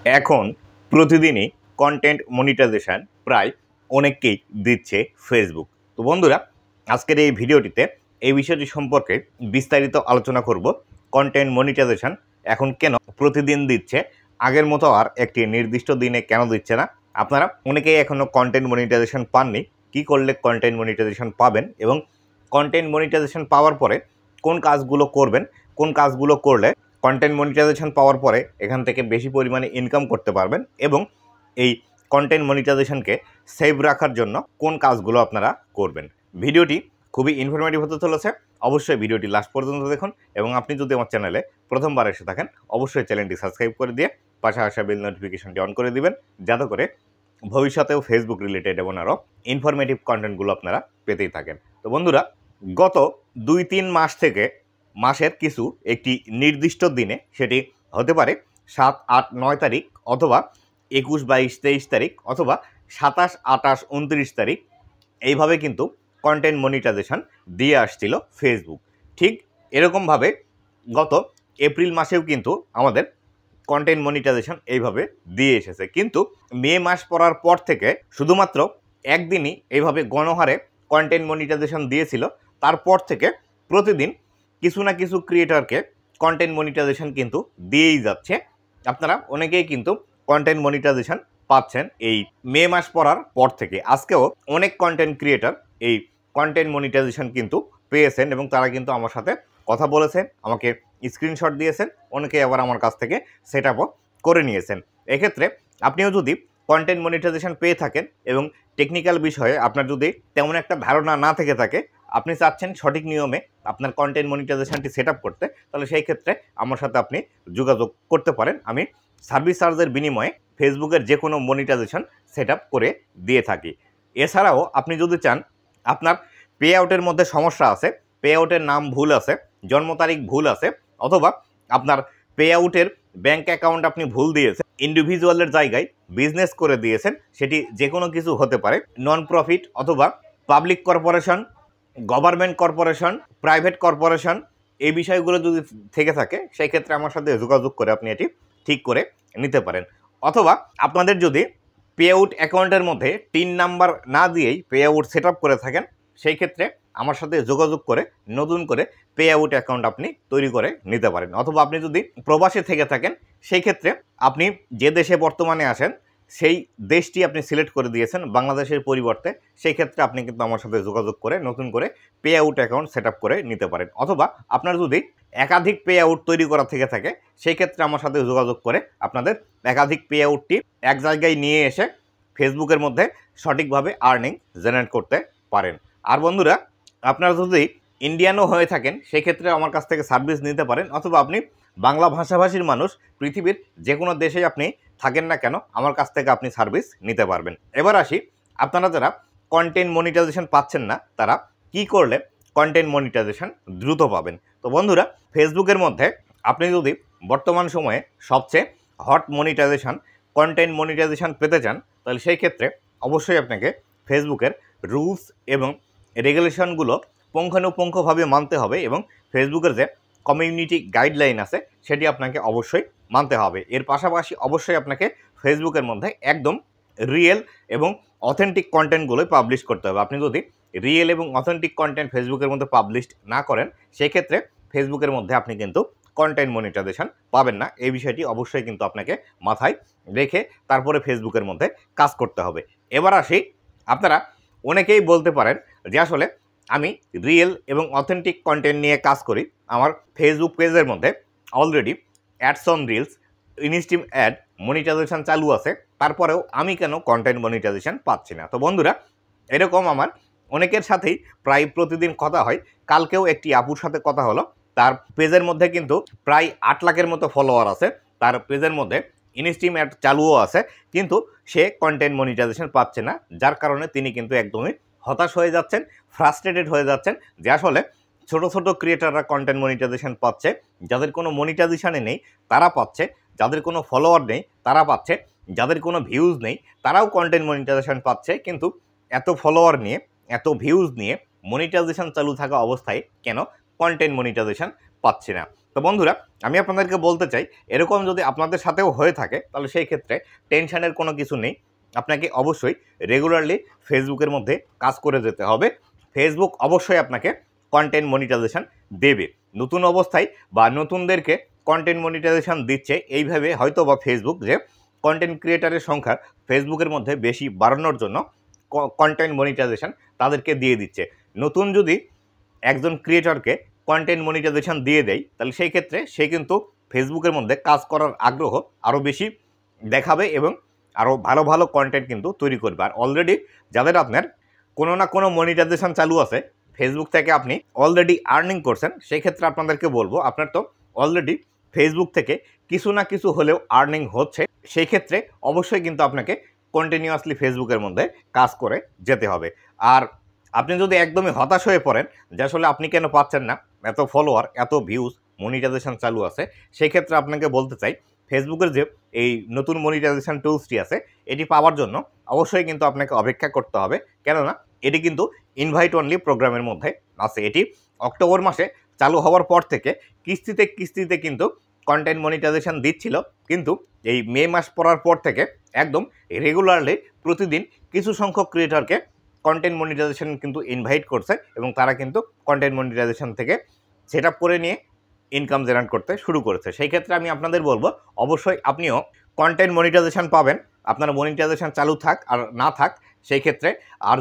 এখন প্রতিদিনই content monetization প্রায় অনেককেই দিচ্ছে ফেসবুক। তো বন্ধুরা, আজকের এই ভিডিওটিতে এই বিষয়টি সম্পর্কে বিস্তারিত আলোচনা করব। কন্টেন্ট মনিটাইজেশন এখন কেন প্রতিদিন দিচ্ছে, আগের মতো আর একটি নির্দিষ্ট দিনে কেন দিচ্ছে না, আপনারা অনেকেই এখনও কন্টেন্ট মনিটাইজেশন পাননি, কি করলে কন্টেন্ট মনিটাইজেশন পাবেন এবং কন্টেন্ট মনিটাইজেশন পাওয়ার পরে কোন কাজগুলো করবেন, কোন কাজগুলো করলে কন্টেন্ট মনিটাইজেশন পাওয়ার পরে এখান থেকে বেশি পরিমাণে ইনকাম করতে পারবেন এবং এই কন্টেন্ট মনিটাইজেশনকে সেভ রাখার জন্য কোন কাজগুলো আপনারা করবেন। ভিডিওটি খুবই ইনফরমেটিভ হতে চলেছে, অবশ্যই ভিডিওটি লাস্ট পর্যন্ত দেখুন এবং আপনি যদি আমার চ্যানেলে প্রথমবার এসে থাকেন অবশ্যই চ্যানেলটি সাবস্ক্রাইব করে দিয়ে পাশে আসা বেল নোটিফিকেশনটি অন করে দিবেন, যাতে করে ভবিষ্যতেও ফেসবুক রিলেটেড এবং আরও ইনফরমেটিভ কন্টেন্টগুলো আপনারা পেতেই থাকেন। তো বন্ধুরা, গত 2-3 মাস থেকে মাসের কিছু একটি নির্দিষ্ট দিনে, সেটি হতে পারে 7, 8, 9 তারিখ অথবা 21, 22, 23 তারিখ অথবা 27, 28, 29 তারিখ, এইভাবে কিন্তু কন্টেন্ট মনিটাইজেশন দিয়ে আসছিল ফেসবুক। ঠিক এরকমভাবে গত এপ্রিল মাসেও কিন্তু আমাদের কন্টেন্ট মনিটাইজেশন এইভাবে দিয়ে এসেছে, কিন্তু মে মাস পড়ার পর থেকে শুধুমাত্র একদিনই এইভাবে গণহারে কন্টেন্ট মনিটাইজেশন দিয়েছিল। তারপর থেকে প্রতিদিন কিছু না কিছু ক্রিয়েটরকে কন্টেন্ট মনিটাইজেশন কিন্তু দিয়েই যাচ্ছে। আপনারা অনেকেই কিন্তু কন্টেন্ট মনিটাইজেশন পাচ্ছেন এই মে মাস পড়ার পর থেকে। আজকেও অনেক কন্টেন্ট ক্রিয়েটর এই কন্টেন্ট মনিটাইজেশন কিন্তু পেয়েছেন এবং তারা কিন্তু আমার সাথে কথা বলেছেন, আমাকে স্ক্রিনশট দিয়েছেন, অনেকে আবার আমার কাছ থেকে সেট আপও করে নিয়েছেন। এক্ষেত্রে আপনিও যদি কন্টেন্ট মনিটাইজেশন পেয়ে থাকেন এবং টেকনিক্যাল বিষয়ে আপনার যদি তেমন একটা ধারণা না থেকে থাকে, আপনি চাচ্ছেন সঠিক নিয়মে আপনার কন্টেন্ট মনিটাইজেশনটি সেট আপ করতে, তাহলে সেই ক্ষেত্রে আমার সাথে আপনি যোগাযোগ করতে পারেন। আমি সার্ভিস চার্জের বিনিময়ে ফেসবুকের যে কোনো মনিটাইজেশন সেট আপ করে দিয়ে থাকি। এছাড়াও আপনি যদি চান আপনার পে আউটের মধ্যে সমস্যা আছে, পে আউটের নাম ভুল আছে, জন্ম তারিখ ভুল আছে, অথবা আপনার পে আউটের ব্যাঙ্ক অ্যাকাউন্ট আপনি ভুল দিয়েছেন, ইন্ডিভিজুয়ালের জায়গায় বিজনেস করে দিয়েছেন, সেটি যে কোনো কিছু হতে পারে, নন প্রফিট অথবা public corporation, government corporation, private corporation, এই বিষয়গুলো যদি থেকে থাকে সেই ক্ষেত্রে আমার সাথে যোগাযোগ করে আপনি এটি ঠিক করে নিতে পারেন। অথবা আপনাদের যদি পে আউট অ্যাকাউন্টের মধ্যে 3 নাম্বার না দিয়েই পে আউট সেট আপ করে থাকেন, সেই ক্ষেত্রে আমার সাথে যোগাযোগ করে নতুন করে পে আউট অ্যাকাউন্ট আপনি তৈরি করে নিতে পারেন। অথবা আপনি যদি প্রবাসে থেকে থাকেন, সেই ক্ষেত্রে আপনি যে দেশে বর্তমানে আসেন সেই দেশটি আপনি সিলেক্ট করে দিয়েছেন বাংলাদেশের পরিবর্তে, সেই ক্ষেত্রে আপনি কিন্তু আমার সাথে যোগাযোগ করে নতুন করে pay out account set up করে নিতে পারেন। অথবা আপনার যদি একাধিক পে আউট তৈরি করা থেকে থাকে, সেই ক্ষেত্রে আমার সাথে যোগাযোগ করে আপনাদের একাধিক পে আউটটি এক জায়গায় নিয়ে এসে ফেসবুকের মধ্যে সঠিকভাবে আর্নিং জেনারেট করতে পারেন। আর বন্ধুরা, আপনারা যদি ইন্ডিয়ানও হয়ে থাকেন, সেক্ষেত্রে আমার কাছ থেকে সার্ভিস নিতে পারেন। অথবা আপনি বাংলা ভাষাভাষীর মানুষ, পৃথিবীর যে কোনো দেশে আপনি থাকেন না কেন, আমার কাছ থেকে আপনি সার্ভিস নিতে পারবেন। এবার আসি, আপনারা যারা কন্টেন্ট মনিটাইজেশন পাচ্ছেন না, তারা কি করলে কন্টেন্ট মনিটাইজেশন দ্রুত পাবেন। তো বন্ধুরা, ফেসবুকের মধ্যে আপনি যদি বর্তমান সময়ে সবচেয়ে হট মনিটাইজেশন, কন্টেন্ট মনিটাইজেশন পেতে চান, তাহলে সেই ক্ষেত্রে অবশ্যই আপনাকে ফেসবুকের রুলস এবং রেগুলেশনগুলো পুঙ্খানুপুঙ্খভাবে মানতে হবে এবং ফেসবুকের যে কমিউনিটি গাইডলাইন আছে সেটি আপনাকে অবশ্যই মানতে হবে। এর পাশাপাশি অবশ্যই আপনাকে ফেসবুকের মধ্যে একদম রিয়েল এবং অথেন্টিক কন্টেন্টগুলোই পাবলিশ করতে হবে। আপনি যদি রিয়েল এবং অথেন্টিক কন্টেন্ট ফেসবুকের মধ্যে পাবলিশ না করেন, সেই ক্ষেত্রে ফেসবুকের মধ্যে আপনি কিন্তু কন্টেন্ট মনিটাইজেশন পাবেন না। এই বিষয়টি অবশ্যই কিন্তু আপনাকে মাথায় রেখে তারপরে ফেসবুকের মধ্যে কাজ করতে হবে। এবার আসি, আপনারা অনেকেই বলতে পারেন যে আসলে আমি রিয়েল এবং অথেন্টিক কন্টেন্ট নিয়ে কাজ করি, আমার ফেসবুক পেজের মধ্যে already ads on reels, instream ad monetisation চালু আছে, তারপরেও আমি কেন কন্টেন্ট মনিটাইজেশন পাচ্ছি না। তো বন্ধুরা, এরকম আমার অনেকের সাথেই প্রায় প্রতিদিন কথা হয়। কালকেও একটি আপুর সাথে কথা হলো, তার পেজের মধ্যে কিন্তু প্রায় 8 লাখের মতো ফলোয়ার আছে, তার পেজের মধ্যে ইনস্টিম অ্যাড চালুও আছে, কিন্তু সে কন্টেন্ট মনিটাইজেশন পাচ্ছে না, যার কারণে তিনি কিন্তু একদমই হতাশ হয়ে যাচ্ছেন, ফ্রাস্ট্রেটেড হয়ে যাচ্ছেন যে আসলে ছোট ছোট ক্রিয়েটাররা কন্টেন্ট মনিটাইজেশন পাচ্ছে, যাদের কোনো মনিটাইজেশনে নেই তারা পাচ্ছে, যাদের কোনো ফলোয়ার নেই তারা পাচ্ছে, যাদের কোনো ভিউজ নেই তারাও কন্টেন্ট মনিটাইজেশন পাচ্ছে, কিন্তু এত ফলোয়ার নিয়ে, এত ভিউজ নিয়ে মনিটাইজেশন চালু থাকা অবস্থায় কেন কন্টেন্ট মনিটাইজেশন পাচ্ছে না। তো বন্ধুরা, আমি আপনাদেরকে বলতে চাই, এরকম যদি আপনাদের সাথেও হয়ে থাকে তাহলে সেই ক্ষেত্রে টেনশনের কোনো কিছু নেই। আপনাকে অবশ্যই রেগুলারলি ফেসবুকের মধ্যে কাজ করে যেতে হবে। ফেসবুক অবশ্যই আপনাকে কন্টেন্ট মনিটাইজেশন দেবে। নতুন অবস্থায় বা নতুনদেরকে কন্টেন্ট মনিটাইজেশন দিচ্ছে এইভাবে হয়তো বা ফেসবুক, যে কন্টেন্ট ক্রিয়েটারের সংখ্যা ফেসবুকের মধ্যে বেশি বাড়ানোর জন্য কন্টেন্ট মনিটাইজেশন তাদেরকে দিয়ে দিচ্ছে। নতুন যদি একজন ক্রিয়েটরকে কন্টেন্ট মনিটাইজেশন দিয়ে দেয় তাহলে সেই ক্ষেত্রে সে কিন্তু ফেসবুকের মধ্যে কাজ করার আগ্রহ আরও বেশি দেখাবে এবং আরও ভালো ভালো কন্টেন্ট কিন্তু তৈরি করবে। আর অলরেডি যাদের আপনার কোনো না কোনো মনিটাইজেশন চালু আছে, ফেসবুক থেকে আপনি অলরেডি আর্নিং করছেন, সেই ক্ষেত্রে আপনাদেরকে বলবো, আপনার তো অলরেডি ফেসবুক থেকে কিছু না কিছু হলেও আর্নিং হচ্ছে, সেই ক্ষেত্রে অবশ্যই কিন্তু আপনাকে কন্টিনিউয়াসলি ফেসবুকের মধ্যে কাজ করে যেতে হবে। আর আপনি যদি একদমই হতাশ হয়ে পড়েন যে আসলে আপনি কেন পাচ্ছেন না এত ফলোয়ার, এত ভিউজ, মনিটাইজেশন চালু আছে, সেই ক্ষেত্রে আপনাকে বলতে চাই, ফেসবুকের যে এই নতুন মনিটাইজেশন টুলসটি আছে এটি পাওয়ার জন্য অবশ্যই কিন্তু আপনাকে অপেক্ষা করতে হবে। কেননা এটি কিন্তু ইনভাইট অনলি প্রোগ্রামের মধ্যে আছে। এটি অক্টোবর মাসে চালু হওয়ার পর থেকে কিস্তিতে কিস্তিতে কিন্তু কন্টেন্ট মনিটাইজেশন দিচ্ছিল, কিন্তু এই মে মাস পড়ার পর থেকে একদম রেগুলারলি প্রতিদিন কিছু সংখ্যক ক্রিয়েটরকে কন্টেন্ট মনিটাইজেশন কিন্তু ইনভাইট করছে এবং তারা কিন্তু কন্টেন্ট মনিটাইজেশন থেকে সেট আপ করে নিয়ে ইনকাম জেনারেট করতে শুরু করেছে। সেই ক্ষেত্রে আমি আপনাদের বলবো অবশ্যই আপনিও কন্টেন্ট মনিটাইজেশন পাবেন, আপনার মনিটাইজেশন চালু থাক আর না থাক সেই ক্ষেত্রে। আর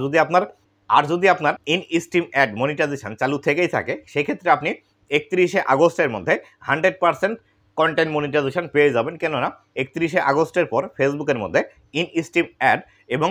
যদি আপনার ইন স্ট্রিম অ্যাড মনিটাইজেশন চালু থেকেই থাকে, সেই ক্ষেত্রে আপনি 31শে আগস্টের মধ্যে 100% কন্টেন্ট মনিটাইজেশন পেয়ে যাবেন। কেননা 31শে আগস্টের পর ফেসবুকের মধ্যে ইন স্ট্রিম অ্যাড এবং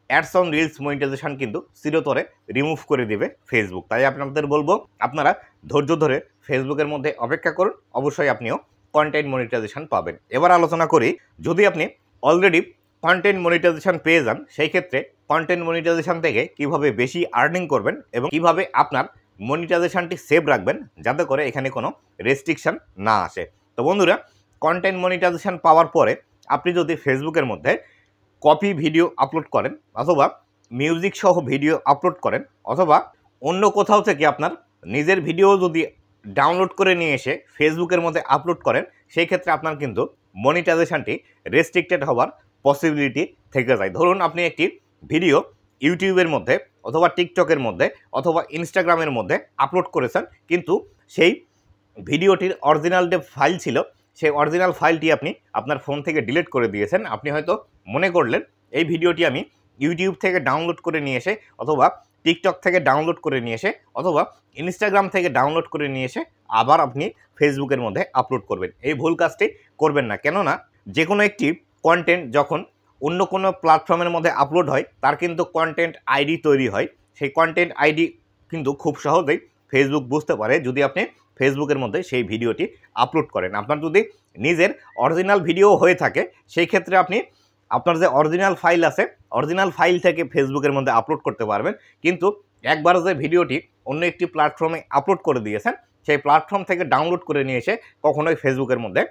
অ্যাডস অন রিলস মনিটাইজেশন কিন্তু চিরতরে রিমুভ করে দেবে ফেসবুক। তাই আপনাদের বলবো আপনারা ধৈর্য ধরে ফেসবুকের মধ্যে অপেক্ষা করুন, অবশ্যই আপনিও কন্টেন্ট মনিটাইজেশন পাবেন। এবার আলোচনা করি, যদি আপনি অলরেডি কন্টেন্ট মনিটাইজেশন পেয়ে যান, সেই ক্ষেত্রে কন্টেন্ট মনিটাইজেশন থেকে কিভাবে বেশি আর্নিং করবেন এবং কিভাবে আপনার মনিটাইজেশনটি সেভ রাখবেন যাতে করে এখানে কোনো রেস্ট্রিকশন না আসে। তো বন্ধুরা, কন্টেন্ট মনিটাইজেশন পাওয়ার পরে আপনি যদি ফেসবুকের মধ্যে কপি ভিডিও আপলোড করেন অথবা মিউজিক সহ ভিডিও আপলোড করেন অথবা অন্য কোথাও থেকে আপনার নিজের ভিডিও যদি ডাউনলোড করে নিয়ে এসে ফেসবুকের মধ্যে আপলোড করেন, সেই ক্ষেত্রে আপনার কিন্তু মনিটাইজেশনটি রেস্ট্রিক্টেড হওয়ার পসিবিলিটি থেকে যায়। ধরুন আপনি একটি ভিডিও ইউটিউবের মধ্যে অথবা টিকটকের মধ্যে অথবা ইনস্টাগ্রামের মধ্যে আপলোড করেছেন, কিন্তু সেই ভিডিওটির অরিজিনাল যে ফাইল ছিল সেই অরিজিনাল ফাইলটি আপনি আপনার ফোন থেকে ডিলিট করে দিয়েছেন। আপনি হয়তো মনে করলেন এই ভিডিওটি আমি ইউটিউব থেকে ডাউনলোড করে নিয়ে এসে অথবা টিকটক থেকে ডাউনলোড করে নিয়ে এসে অথবা ইনস্টাগ্রাম থেকে ডাউনলোড করে নিয়ে এসে আবার আপনি ফেসবুকের মধ্যে আপলোড করবেন। এই ভুল কাজটি করবেন না। কেননা যে কোনো একটি কন্টেন্ট যখন অন্য কোনো প্ল্যাটফর্মের মধ্যে আপলোড হয় তার কিন্তু কন্টেন্ট আইডি তৈরি হয়। সেই কন্টেন্ট আইডি কিন্তু খুব সহজেই ফেসবুক বুঝতে পারে যদি আপনি ফেসবুকের মধ্যে সেই ভিডিওটি আপলোড করেন। আপনার যদি নিজের অরিজিনাল ভিডিও হয়ে থাকে, সেই ক্ষেত্রে আপনি আপনার যে অরিজিনাল ফাইল আছে অরিজিনাল ফাইল থেকে ফেসবুকের মধ্যে আপলোড করতে পারবেন। কিন্তু একবার যে ভিডিওটি অন্য একটি প্ল্যাটফর্মে আপলোড করে দিয়েছেন, সেই প্ল্যাটফর্ম থেকে ডাউনলোড করে নিয়ে এসে কখনোই ফেসবুকের মধ্যে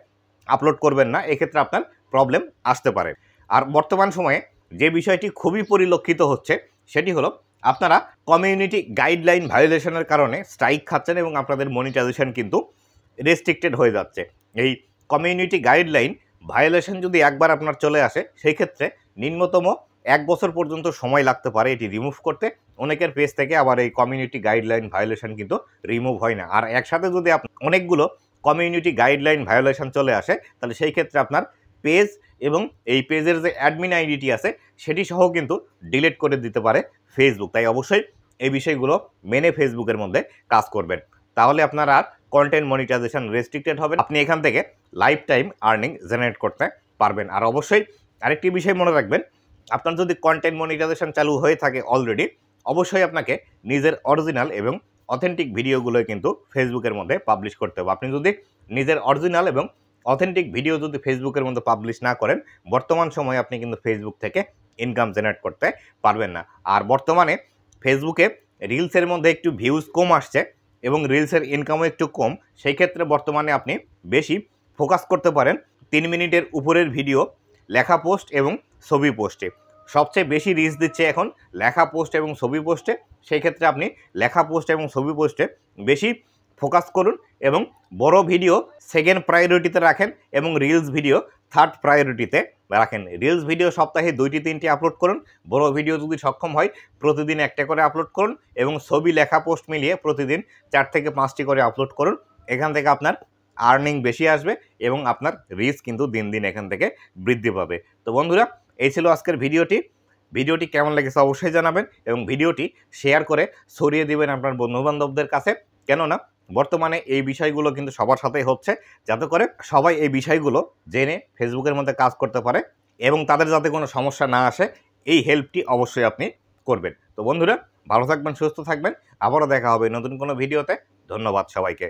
আপলোড করবেন না, এক্ষেত্রে আপনার প্রবলেম আসতে পারে। আর বর্তমান সময়ে যে বিষয়টি খুবই পরিলক্ষিত হচ্ছে সেটি হলো আপনারা কমিউনিটি গাইডলাইন ভায়োলেশনের কারণে স্ট্রাইক খাচ্ছেন এবং আপনাদের মনিটাইজেশন কিন্তু রেস্ট্রিক্টেড হয়ে যাচ্ছে। এই কমিউনিটি গাইডলাইন ভায়োলেশন যদি একবার আপনার চলে আসে, সেই ক্ষেত্রে নিম্নতম 1 বছর পর্যন্ত সময় লাগতে পারে এটি রিমুভ করতে। অনেকের পেজ থেকে আবার এই কমিউনিটি গাইডলাইন ভায়োলেশন কিন্তু রিমুভ হয় না। আর একসাথে যদি অনেকগুলো কমিউনিটি গাইডলাইন ভায়োলেশন চলে আসে, তাহলে সেই ক্ষেত্রে আপনার পেজ এবং এই পেজের যে অ্যাডমিন আইডিটি আছে সেটি সহ কিন্তু ডিলিট করে দিতে পারে ফেসবুক। তাই অবশ্যই এই বিষয়গুলো মেনে ফেসবুকের মধ্যে কাজ করবেন, তাহলে আপনার আর কন্টেন্ট মনিটাইজেশন রেস্ট্রিক্টেড হবে, আপনি এখান থেকে লাইফ টাইম আর্নিং জেনারেট করতে পারবেন। আর অবশ্যই আরেকটি বিষয় মনে রাখবেন, আপনার যদি কন্টেন্ট মনিটাইজেশন চালু হয়ে থাকে অলরেডি, অবশ্যই আপনাকে নিজের অরিজিনাল এবং অথেন্টিক ভিডিওগুলো কিন্তু ফেসবুকের মধ্যে পাবলিশ করতে হবে। আপনি যদি নিজের অরিজিনাল এবং অথেন্টিক ভিডিও যদি ফেসবুকের মধ্যে পাবলিশ না করেন, বর্তমান সময়ে আপনি কিন্তু ফেসবুক থেকে ইনকাম জেনারেট করতে পারবেন না। আর বর্তমানে ফেসবুকে রিলসের মধ্যে একটু ভিউজ কম আসছে এবং রিলসের ইনকামও একটু কম, সেই ক্ষেত্রে বর্তমানে আপনি বেশি ফোকাস করতে পারেন 3 মিনিটের উপরের ভিডিও, লেখা পোস্ট এবং ছবি পোস্টে। সবচেয়ে বেশি রিচ দিচ্ছে এখন লেখা পোস্ট এবং ছবি পোস্টে, সেই ক্ষেত্রে আপনি লেখা পোস্ট এবং ছবি পোস্টে বেশি ফোকাস করুন এবং বড় ভিডিও সেকেন্ড প্রায়োরিটিতে রাখেন এবং রিলস ভিডিও থার্ড প্রায়োরিটিতে রাখেন। রিলস ভিডিও সপ্তাহে 2-3টি আপলোড করুন। বড় ভিডিও যদি সক্ষম হয় প্রতিদিন একটা করে আপলোড করুন এবং ছবি লেখা পোস্ট মিলিয়ে প্রতিদিন 4 থেকে 5টি করে আপলোড করুন। এখান থেকে আপনার আর্নিং বেশি আসবে এবং আপনার রিচ কিন্তু দিন দিন এখান থেকে বৃদ্ধি পাবে। তো বন্ধুরা, এই ছিল আজকের ভিডিওটি কেমন লেগেছে অবশ্যই জানাবেন এবং ভিডিওটি শেয়ার করে ছড়িয়ে দিবেন আপনার বন্ধুবান্ধবদের কাছে। কেননা বর্তমানে এই বিষয়গুলো কিন্তু সবার সাথেই হচ্ছে, যাতে করে সবাই এই বিষয়গুলো জেনে ফেসবুকের মধ্যে কাজ করতে পারে এবং তাদের যাতে কোনো সমস্যা না আসে, এই হেল্পটি অবশ্যই আপনি করবেন। তো বন্ধুরা, ভালো থাকবেন, সুস্থ থাকবেন। আবারও দেখা হবে নতুন কোনো ভিডিওতে। ধন্যবাদ সবাইকে।